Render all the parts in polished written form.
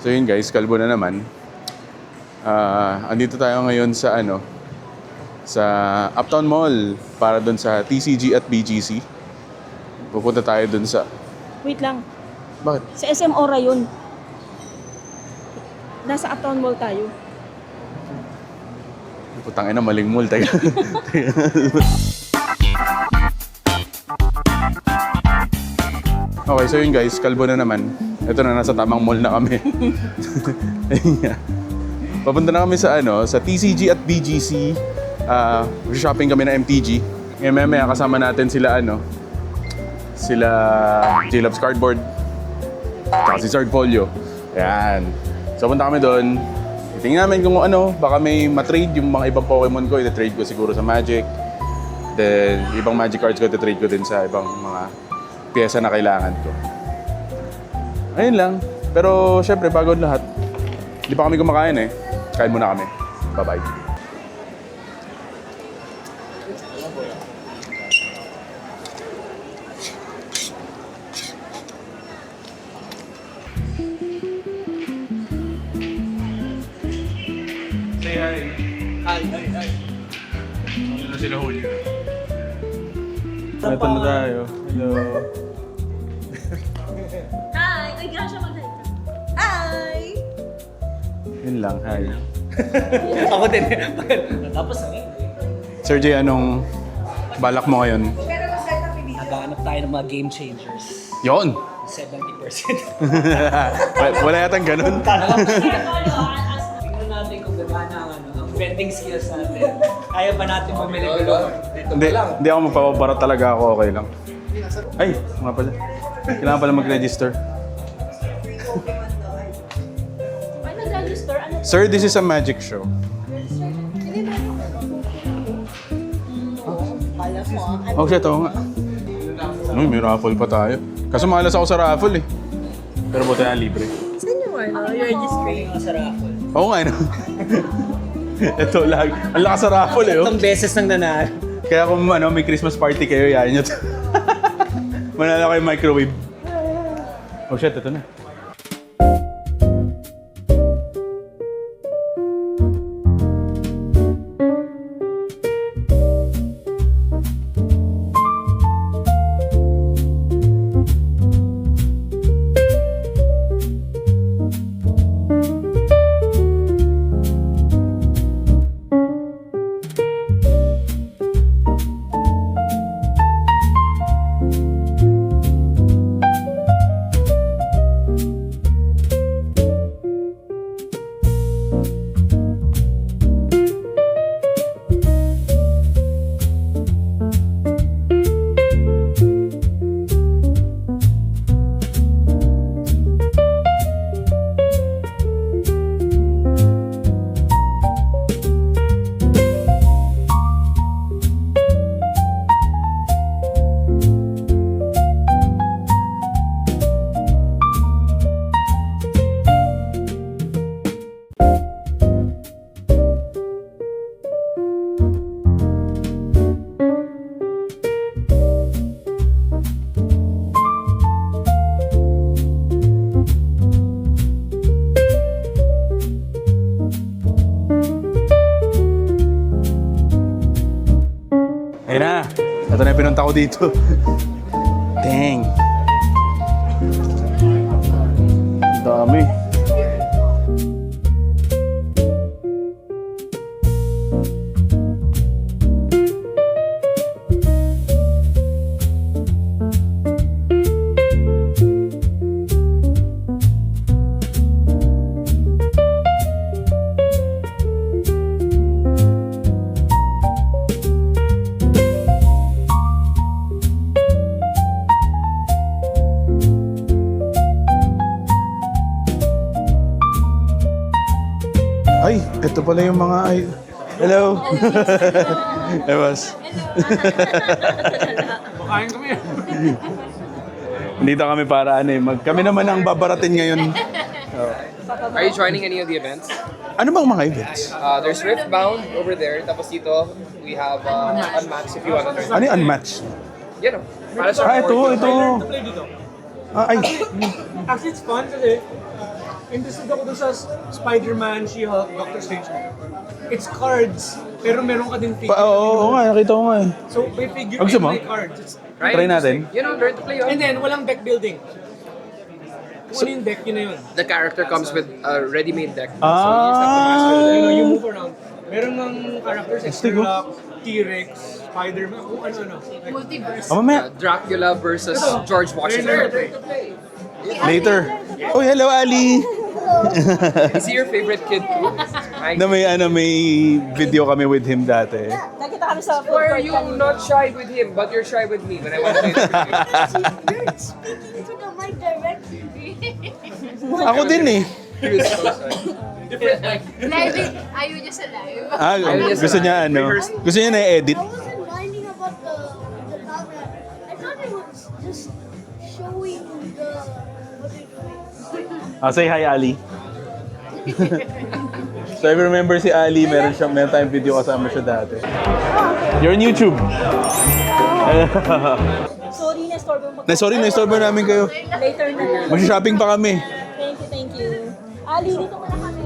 So yun guys, kalbo na naman. Andito tayo ngayon sa sa Uptown Mall para doon sa TCG at BGC. Pupunta tayo doon sa... Wait lang. Bakit? Sa SM Ora yun. Nasa Uptown Mall tayo. Putang ina, maling mall. Tayo. Okay, so yun guys, kalbo na naman. Ito na, nasa tamang mall na kami. Ayun nga. Papunta na kami sa sa TCG at BGC. Shopping kami na MTG. Ngayon maya kasama natin sila sila J-Loves Cardboard. Tsaka si Sard Folio. Ayan. So punta kami doon. Tingnan namin kung baka may matrade yung mga ibang Pokemon ko. Ita-trade ko siguro sa Magic. Then, ibang Magic cards ko, ita-trade ko din sa ibang mga pyesa na kailangan ko. Ayun lang. Pero, syempre, bago lahat, hindi pa kami kumakain Kain muna kami. Bye-bye. Say hi. Hi. Ano sila Julio? Ito na tayo. Hello. Hi! Ay, gano'n siya mag-hi. Hi! Yun lang, hi. Ako din. Tapos Sir J, anong balak mo ngayon? naghahanap tayo ng mga game changers. Yon! 70%. Wala yatang ganun. Tingnan natin kung gagana ang vending skills natin. Kaya ba natin bumili dito Hindi ako magpapabara talaga ako, okay lang. Ay, nga pala. Kailangan pala mag-register. Ay, nag-register? Ano? Sir, this is a magic show. Oh shit, oo nga. May raffle pa tayo. Kaso malas ako sa raffle Pero buti na libre. Saan yung your registry? sa raffle. Oo nga Ito lang. Ang lakas sa raffle Itong beses nang nanalo. Kaya kung may Christmas party kayo, yayin nyo to. Manala kayo microwave. Oh shit, ito na. Ayun na. Ito na yung pinunta ko dito. Dang. Ang dami. Ay, ito pala yung mga Hello. Hey, boss. Makain kami. Dito kami para kami naman ang babaratin ngayon. Are you joining any of the events? Ano bang mga events? There's Riftbound over there. Tapos dito, we have Unmatched if you want to learn. Ano yung unmatched? Yan o. Para sa Ito. Ay. Actually, it's fun kasi interested ako dun sa Spider-Man, She-Hulk, Doctor Strange. It's cards, pero meron ka din figure. Oo nga, nakita ko nga eh. So, may figure Gusto and mo? may cards. It's, Right? Try natin. You know, learn to play. and then, walang deck building. Kung ano yung deck, yun na yun. The character comes with a ready-made deck. So you just have to master the You deck. know, you move around. Meron ng characters, Astig, oh. Sherlock, T-Rex, Spider-Man, kung ano-ano. Like, Multiverse. Mamaya. Dracula versus George Washington. Later. Oh, hello, Ali. Is he your favorite kid too? Na may video kami with him dati. Nakita kami sa food Why are court you kanina. not shy with him, but you're shy with me when I want to play the video? You're speaking to the mic directly. Ako din eh. He was so shy. Live it. Ayaw niya sa live. Gusto niya gusto niya na-edit. I wasn't minding about the camera. I thought it was just showing the what do you call it? Say hi, Ali. So if you remember si Ali, meron tayong video kasama siya dati. You're on YouTube. Sorry, na-store mo. Sorry, na-istorbo namin kayo. Later na lang. Mag-shopping pa kami. Thank you. Ali, dito muna kami.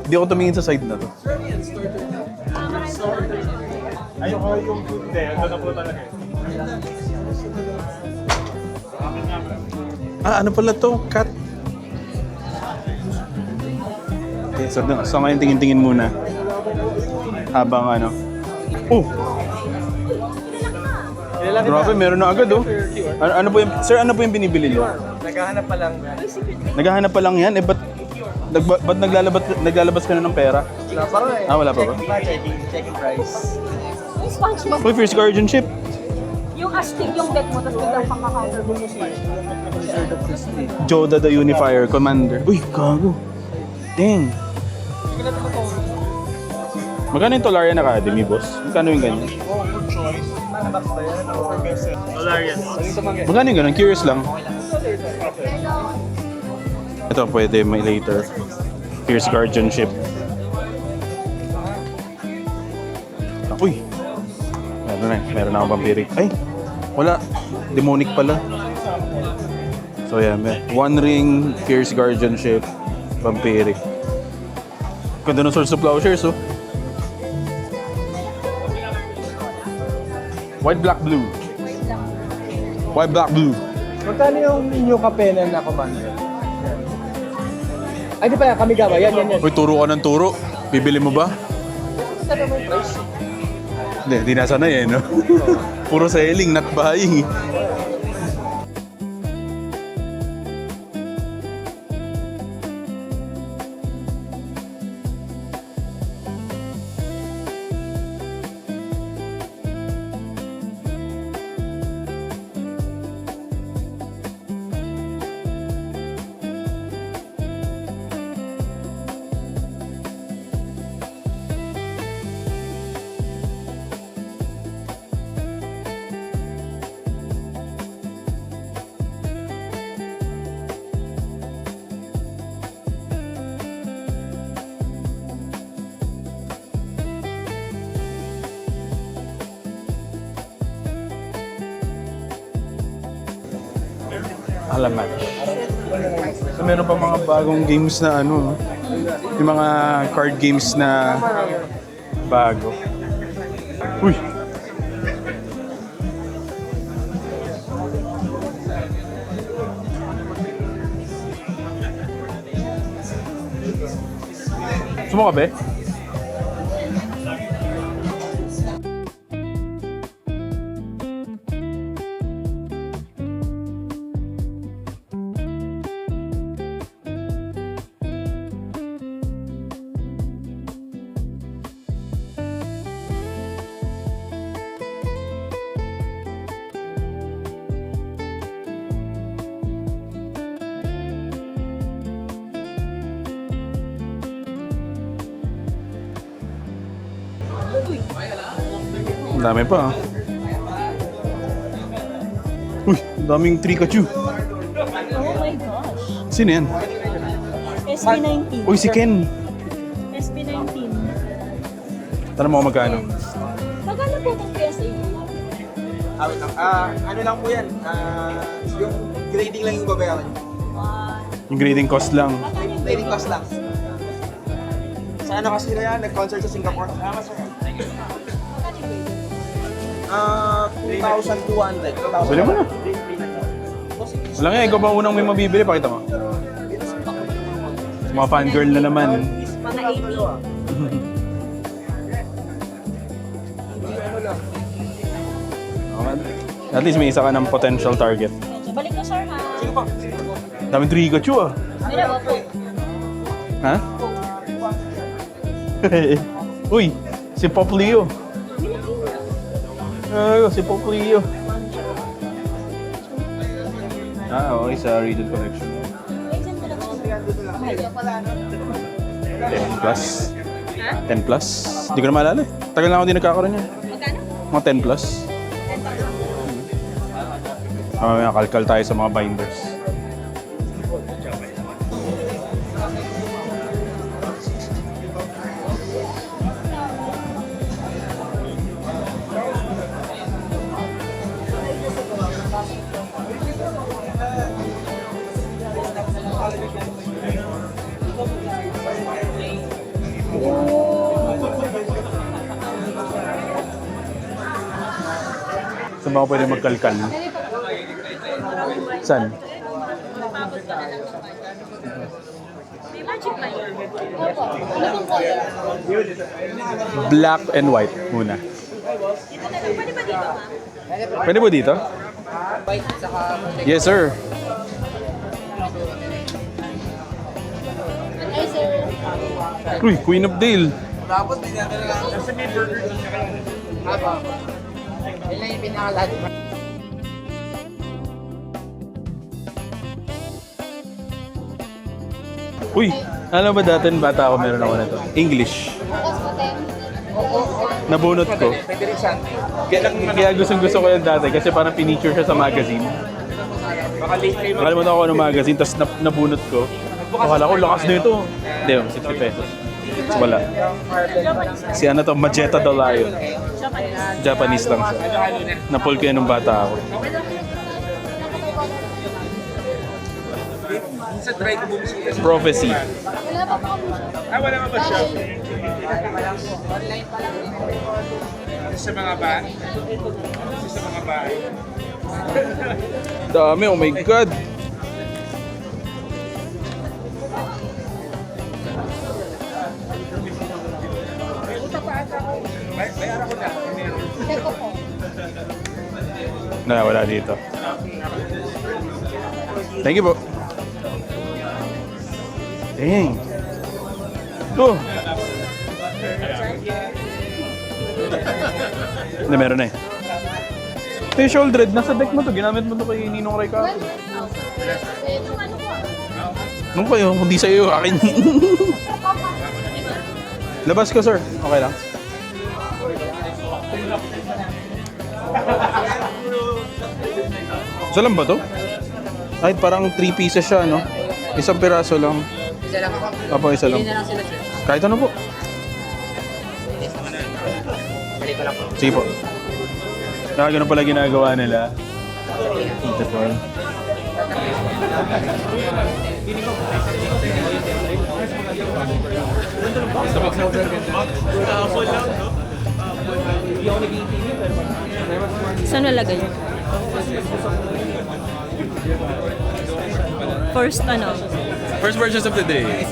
Hindi ako tumingin sa side na to. Ano pala to? Cat. Okay, so ngayon tingin-tingin muna. Habang ano. Oh! Grabe, meron na agad oh. Ano po yung, sir, ano po yung binibili niyo? Naghahanap pa lang. Naghahanap pa lang yan? Ba't naglalabas ka na ng pera? Wala pa rin. Wala pa ba? Checking price. Yung SpongeBob. Uy, Fierce Guardianship. Yung astig yung deck mo, tapos biglang pang-counter mo yung Joda the Unifier Commander. Uy, gago. Dang. Magkano yung Tolarian Academy, boss? Magkano yung ganyan? Magkano yung ganun? Curious lang. Ito, pwede may later. Fierce Guardianship. Uy! Meron na akong vampiric. Ay! Wala. Demonic pala. So yeah, One Ring, Fierce Guardianship, vampiric. Ganda ng Swords of Plowshares, oh. White, black, blue. White, black, blue. Magkano yung inyo kapena na commander? Ay, di pala, Kamigawa. Yan. Uy, turo ka ng turo. Bibili mo ba? Hindi nasa na eh, no? Puro selling, not buying. Alamat. So meron pa mga bagong games na ano, yung mga card games na bago. Uy! Sumo ka, be? Ang dami pa, ah. Uy, ang daming Trikachu. Oh my gosh. Sino yan? SB19. Uy, si Ken. SB19. Tanong mo kung magkano. Magkano po itong PSA? Ano lang po yan, yung grading lang yung babayaran. Yung grading cost lang. Trading cost lang. Sa ano kasi na yan, nag-concert sa Singapore. 2,200. Bili mo na. Wala nga, ikaw ba unang may mabibili? Pakita mo. Mga fangirl na naman. Mga 80. At least may isa ka ng potential target. Balik ko, sir, ha? Sige po. Daming Trigachu ah. May na po. Ha? Uy, si Pop Leo. Ay, si Pop Leo. Okay, sa Reeded Collection. 10 plus. 10 plus? Hindi ko na maalala eh. Tagal na ako din nagkakaroon yan. Magkano? Mga 10 plus. Mamaya kalkal tayo sa mga binders. Saan ba ako pwede magkalkal? Saan? May magic ba yun? Opo. Ano pong color? Black and white muna. Dito na lang. Pwede ba dito, ma'am? Pwede po dito? White, saka Yes, sir. Ay, sir. Uy, Queen of Dale. Tapos, dinadala lang. Nasa may burger din siya kayo. haba. Yun lang yung pinaka-landmark. Uy, alam ba dati bata ako meron ako nito? English. Bukas po tayo. Nabunot ko. Pwede rin siya. Kaya gusto ko yan dati kasi parang pinicture siya sa magazine. Baka late kayo. Nakalimutan ako ng magazine, tapos nabunot ko. Akala ko, lakas na ito. Hindi, 60 pesos. Wala. Si ano to, Majeta Dolayo. Japanese lang siya. Napul ko yan nung bata ako. Sa try ko bumisi. Prophecy. Wala pa po kami siya. Wala nga ba siya? Online pa lang. Sa mga bahay. Sa mga bahay. Dami, oh my God. Bayaran ko na. Check ko po. Wala dito. Thank you po. Dang. Oh. Hindi, meron na eh. Facial dread, nasa deck mo to. Ginamit mo to kay Ninong Ricardo. Nung kayo, kung di sa'yo, akin. Labas ko, sir. Okay lang. Isa lang ba to? Ay, parang 3 pieces siya, no? Isang piraso lang. Isa lang ako. Apo, isa lang. Hindi na lang sila, sir. Kahit ano po. Balik ko lang po. Sige po. Ganun pala ginagawa nila. Ito po. Saan nalagay? First First purchase of the day.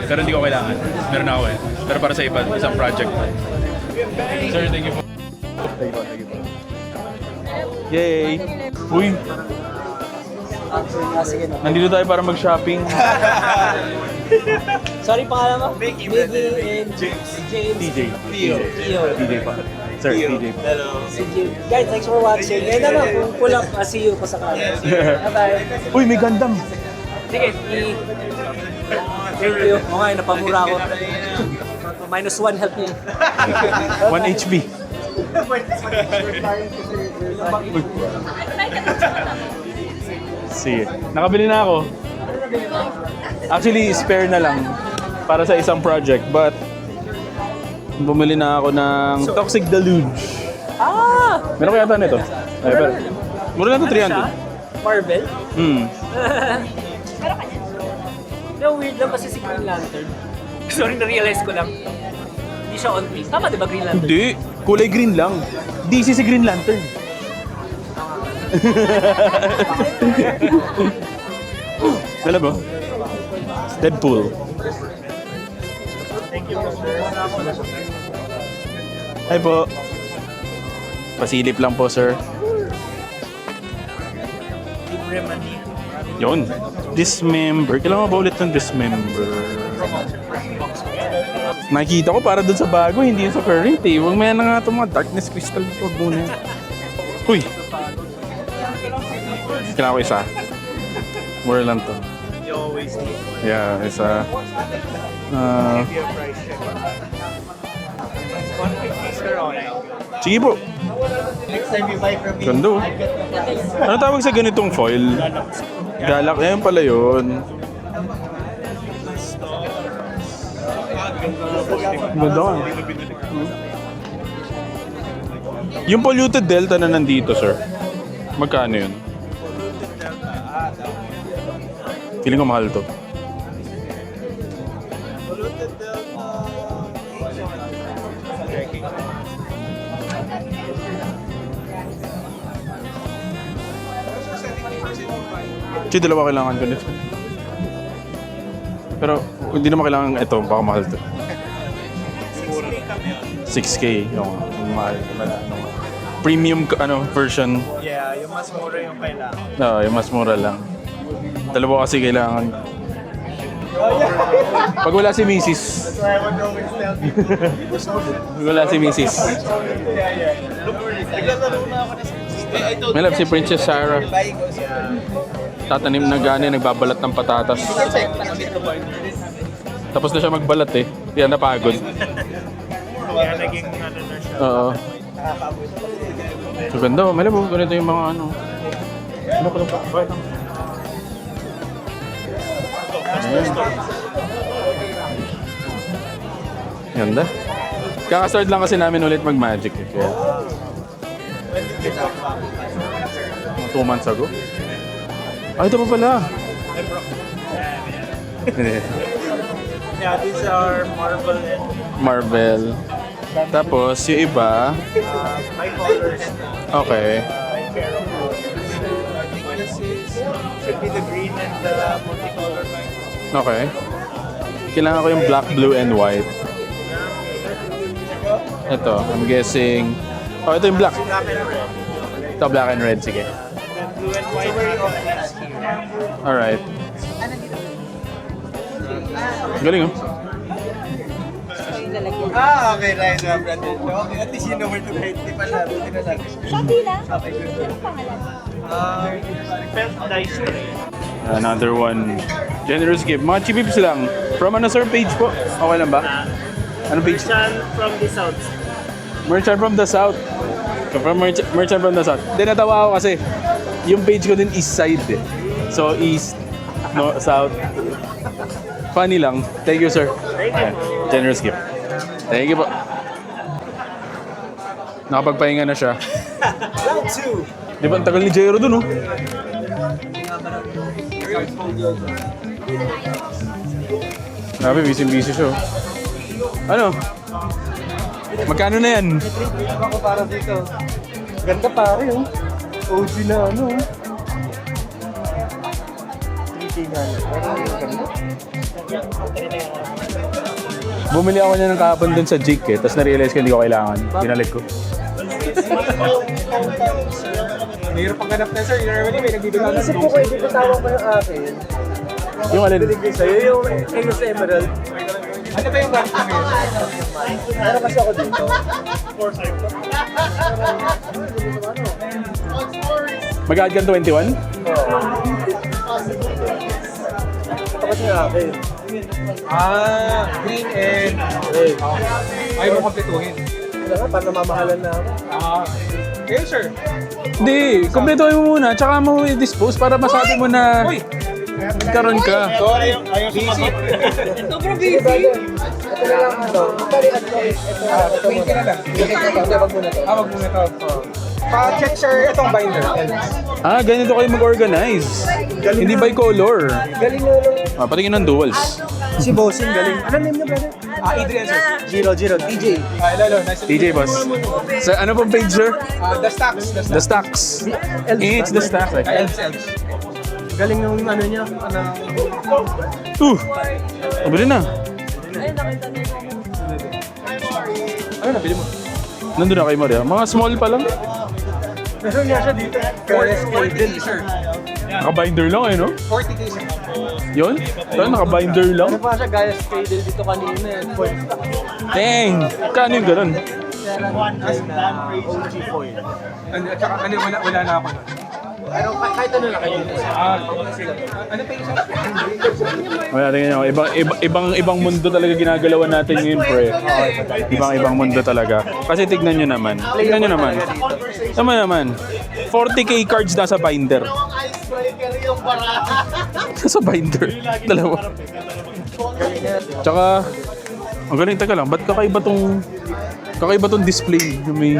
Pero hindi ko kailangan. Meron ako eh. Pero para sa iba, isang project. Sir, thank you po. Thank you po. Yay! Uy! Nandito tayo para mag-shopping. Sorry, pangalan mo? Mickey and James. TJ. Tio. TJ pa. Sir, TJ pa. Si Jim. Guys, thanks for watching. Ngayon naman, kung pull up, see you pa sa kanila. Bye-bye. Uy, may Gundam! Sige, thank you. O nga, napamura ako. -1 help me. 1 HP. Sige. Nakabili na ako. Actually, spare na lang para sa isang project. But, bumili na ako ng Toxic Deluge. Ah! Meron kaya nito? Ay, pero, mura na ito, 300. Marvel? Hmm. Pero weird lang kasi si Green Lantern. Sorry, na-realize ko lang. Hindi siya on face. Tama, di ba Green Lantern? Hindi. Kulay green lang. DC si Green Lantern. Alam mo? Deadpool. Hi po. Pasilip lang po, sir. Yun. Dismember. Kailangan ba ulit ng dismember? Nakikita ko para dun sa bago, hindi yun sa current eh. Huwag may na nga itong mga darkness crystal. Huwag muna. Uy! Kailangan ko isa. Mura lang to. Yeah, isa. Sige po. Ganda oh. Ano tawag sa ganitong foil? Galak. Ayan pala yun. Ganda ka. Yung polluted delta na nandito, sir. Magkano yun? Feeling ko mahal to. Kasi dalawa kailangan ko nito. Pero hindi naman kailangan ito, baka mahal to. 6K yung mahal. Premium version. Yeah, yung mas mura yung kailangan. No, yung mas mura lang. Dalawa kasi kailangan. Pag wala si Mrs. Pag wala si Mrs. May love si Princess Sarah. Tatanim na gani, nagbabalat ng patatas. Tapos na siya magbalat eh. Kaya napagod. Kaya naging ano na siya. Oo. So ganda, may love, ganito yung mga ano. Ano ko lang pa? Ganda. Kaka-start lang kasi namin ulit mag-magic eh. Kaya... 2 months ago. Ay, ito pa pala. Yeah, these are Marvel and Marvel. Tapos, yung iba... my colors. Okay. My pair of colors. I think this is, should be the green and the multicolor. Okay. Kailangan ko yung black, blue, and white. Ito, I'm guessing... Oh, ito yung black. Black and red. Ito, black and red. Sige. Then blue and white are next here. Alright. Galing oh. Okay, right. Brandon. Okay, at least you know where to write. Di pa na, buti na lang. Shopee lang? Okay, good. Anong pangalan? Felt nice. Another one. Generous gift. Mga chipips lang. From ano sir page po? Okay lang ba? Anong page? From the south. Merchant from the South. From Merchant from the South. Then natawa ako kasi yung page ko din east side eh. So east, no, south. Funny lang. Thank you sir. Thank you. Generous gift. Thank you po. Nakapagpahinga na siya. Round 2. Di ba ang tagal ni Jairo dun oh? Grabe, busy siya oh. Ano? Magkano na yan? Ako para dito. Ganda pare oh. OG na ano. 3K na. Bumili ako niya ng kahapon dun sa Jake eh, tapos na-realize ko hindi ko kailangan. Binalik ko. Mayroon pang ganap na sir. Normally may nagbibigay na. Kasi po kayo, dito tawag pa yung akin. Yung alin? Sa'yo yung Enos Emerald. Ano ba yung rank mo yun? Meron kasi ako dito. Mag-add ka 21? Ito kasi yung akin. Green and red. Ayaw mo kompletuhin. Wala nga, parang namamahalan na ako. Kayo sir. Hindi, kompletuhin mo muna, tsaka mo i-dispose para masabi mo na nagkaroon ka. Sorry, ayaw sumagot. Sobrang busy. Ito na lang ito. Ito, 20 na lang. Wag muna to. Wag muna to. Pa-check sir, itong binder. Ah, ganito kayo mag-organize. Hindi by color. Galing mo lang. Patingin ng duals. Si Bossing, galing. Ano name niya, brother? Adrian, sir. Giro, TJ. Lalo, nice to meet TJ you. boss. Sir, ano pong page, sir? The Stacks. The Stacks. It's the Stacks. Elves. Galing yung ano niya. Nabili na. Ano nabili mo? Nandun na kay Maria. Mga small pa lang. Meron niya siya dito. 40K, sir. Naka-binder lang eh, no? 40K, sir. Yun? Ito, naka-binder lang. Ano pa siya, guys? Cradle dito kanina. Dang! Kano yung ganun? OG foil. At saka, wala na ako nun. Ano, kahit ano lang kayo dito. Ano pa yung Wala, tingnan nyo. Ibang mundo talaga ginagalawan natin ngayon, pre. Ibang mundo talaga. Kasi tignan nyo naman. Tignan nyo naman. Tama naman. 40K cards nasa binder. Nasa binder. Dalawa. Tsaka, ang galing, teka lang. Ba't kakaiba tong display? May...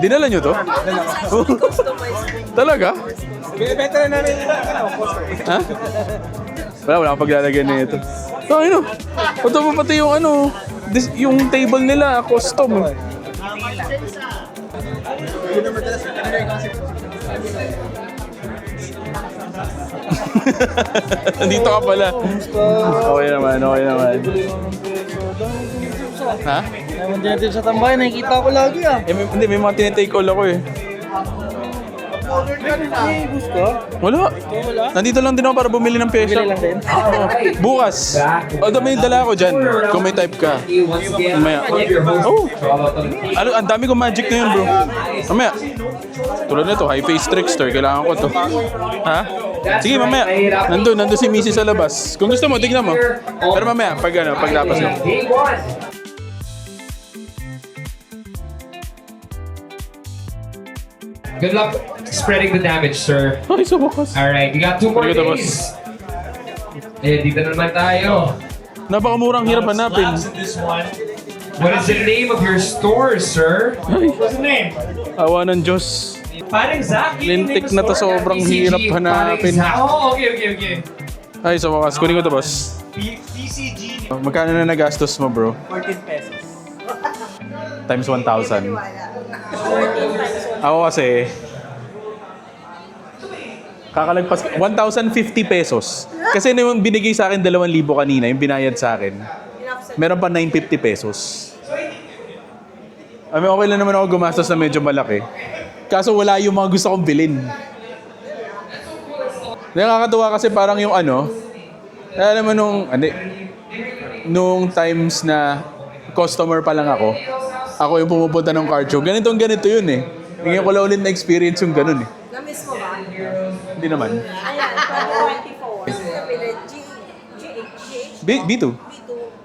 Dinala nyo to? Talaga? Binibenta na namin yung poster. Ha? Wala akong paglalagyan na ito. So, ano? Ito pa pati yung ano, yung table nila, custom. Nandito ka pala. Okay naman. Ha? Dito sa tambay, nakikita ko lagi Hindi, may mga tinitake all ako eh. Wala. Nandito lang din ako para bumili ng pyesa. Bukas. Although may dala ako dyan. Kung may type ka. Mamaya. Oh. Ang dami kong magic ngayon, bro. Mamaya. Tulad nito, high face trickster. Kailangan ko to. Ha? Sige, mamaya. Nandun si Missy sa labas. Kung gusto mo, tignan mo. Pero mamaya, paglapas mo. Good luck spreading the damage, sir. Ay, sa wakas. Alright, we got 2 more Arigato, days. Dito na naman tayo. Napakamurang hirap hanapin. What is the name of your store, sir? What's the name? Awa ng Diyos. Parang Zach. Lintik na to, sobrang hirap hanapin. Oh, okay. Ay, sa wakas. Kunin ko to, boss. PCG. Magkano na nagastos mo, bro? 14 pesos. Times 1,000. Ako kasi, kakalagpas, 1,050 pesos. Kasi yung binigay sa akin 2,000 kanina, yung binayad sa akin, meron pa 950 pesos. I mean, okay lang naman ako gumastos na medyo malaki. Kaso wala yung mga gusto kong bilhin. Nakakatuwa kasi parang yung ano, alam mo nung times na customer pa lang ako yung pumupunta ng card show. Ganito yun eh. Ngayon ko lang ulit na experience yung ganun eh. Na-miss mo ba? Hindi naman. Ayan, 24. GH. B2. B2.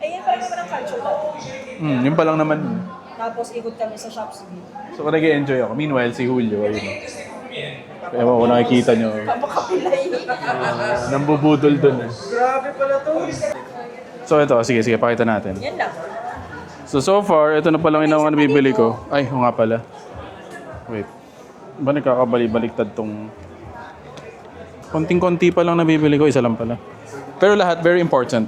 Ayan, parang naman ang culture natin. Yun pa lang naman. Tapos ikot kami sa shops dito. So nag-enjoy ako. Meanwhile, si Julio, ayun. Ewan ko nakikita nyo. Papakapilay. Nambubudol dun eh. Grabe pala to. So ito, sige, pakita natin. Yan lang. So far, ito na palang yung nabibili ko. Ay, nga pala. Wait. Ba nagkakabali-baliktad tong... Konting-konti pa lang nabibili ko, isa lang pala. Pero lahat, very important.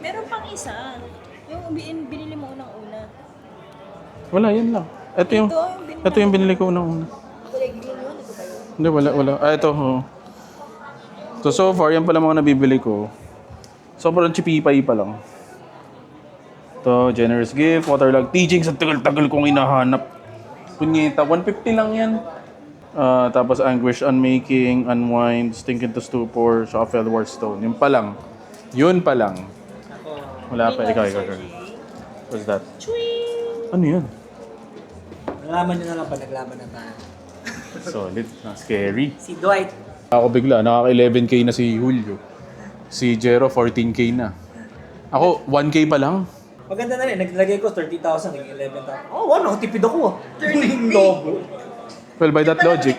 Meron pang isa. Yung binili mo unang-una. Wala, yan lang. Ito yung binili ko unang-una. Hindi, wala. Ito. Oh. So far, yan pala mga nabibili ko. Sobrang chipipay pa lang. Ito, generous gift, waterlog teachings. Ang tagal-tagal kong hinahanap. Punyeta, 150 lang yan. Tapos Anguish Unmaking, Unwind, Stink into Stupor, Shuffle, War Stone. Yun pa lang. Wala pa. Ikaw. What's that? Ano yun? Nalaman nyo na lang pa, naglaman na tayo. Solid. Scary. Si Dwight. Ako bigla, nakaka-11K na si Julio. Si Jero, 14K na. Ako, 1K pa lang. Maganda na rin, naglagay ko 30,000, naging 11,000. Oh, wow, nakatipid ako. 30K. Well, by that logic,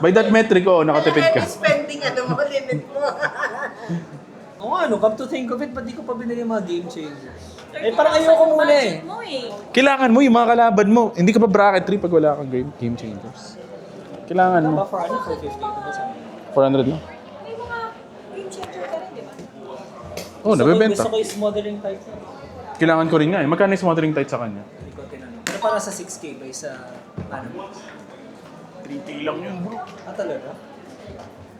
by that metric, nakatipid ka. Spending mo, limit mo. Come to think of it, ba't di ko pa binili yung mga game changers? Parang ayoko muna eh. Kailangan mo yung mga kalaban mo. Hindi ka pa bracket 3 pag wala kang game changers. Kailangan mo. Ba for ano? 450? Ito ba sa 400 lang. May mga game changer ka rin, di ba? Oh, nabebenta. Gusto ko yung smothering type. Kailangan ko rin nga eh. Magkano yung smothering tight sa kanya? Hindi ko tinanong. Pero para sa 6K ba sa ano? 3K lang yun, bro. Ah, talaga?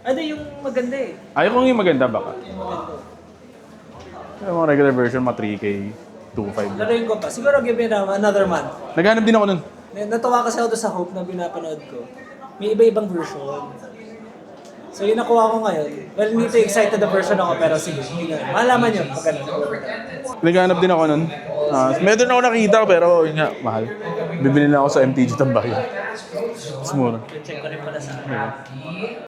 Ano yung maganda eh? Ayaw kong yung maganda baka. Yung maganda. Yung mga regular version, mga 3K, 2.5. Laruin ko pa. Siguro give it another month. Naghanap din ako nun. Natuwa kasi ako doon sa Hope na pinapanood ko. May iba-ibang version. So yung nakuha ko ngayon, well, hindi to excited na version ako, pero sige, hindi nga. Malaman yun pag ano. Naghanap din ako nun. Meron ako nakita pero yun nga, mahal. Bibili na ako sa MTG Tambayan. Mas mura. Check ko rin pala sa